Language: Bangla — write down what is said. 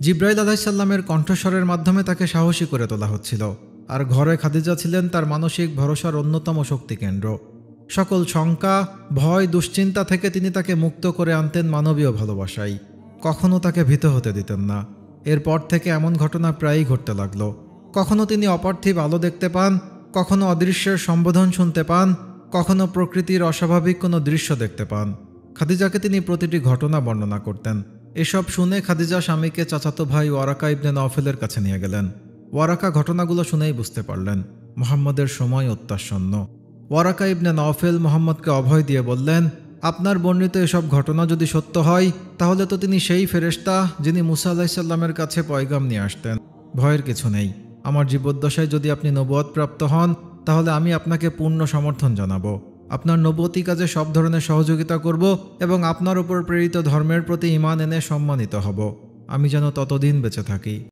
জিব্রাইল আলাইহিসসালামের কণ্ঠস্বরের মাধ্যমে তাকে সাহসী করে তোলা হচ্ছিল। আর ঘরে খাদিজা ছিলেন তার মানসিক ভরসার অন্যতম শক্তিকেন্দ্র। সকল শঙ্কা, ভয়, দুশ্চিন্তা থেকে তিনি তাকে মুক্ত করে আনতেন মানবীয় ভালোবাসায়। কখনো তাকে ভীত হতে দিতেন না। এরপর থেকে এমন ঘটনা প্রায়ই ঘটতে লাগলো। কখনো তিনি অপার্থিব আলো দেখতে পান, কখনো অদৃশ্যের সম্বোধন শুনতে পান, কখনো প্রকৃতির অস্বাভাবিক কোনো দৃশ্য দেখতে পান। খাদিজাকে তিনি প্রতিটি ঘটনা বর্ণনা করতেন। এসব শুনে খাদিজা স্বামীকে চাচাতো ভাই ওয়ারাকা ইবনে নওফেলের কাছে নিয়ে গেলেন। ওয়ারাকা ঘটনাগুলো শুনেই বুঝতে পারলেন মুহাম্মদের সময় অত্যাসন্ন। ওয়ারাকা ইবনে নওফেল মুহাম্মদকে অভয় দিয়ে বললেন, আপনার বর্ণিত এসব ঘটনা যদি সত্য হয়, তাহলে তো তিনি সেই ফেরেশতা যিনি মুসা আলাইহিসসালামের কাছে পয়গাম নিয়ে আসতেন। ভয়ের কিছু নেই। আমার জীবদ্দশায় যদি আপনি নবুয়ত প্রাপ্ত হন, তাহলে আমি আপনাকে পূর্ণ সমর্থন জানাবো। আপনার নবুয়তি কাজে সব ধরনের সহযোগিতা করব এবং আপনার উপর প্রেরিত ধর্মের প্রতি ঈমান এনে সম্মানিত হব। আমি যেন ততদিন বেঁচে থাকি।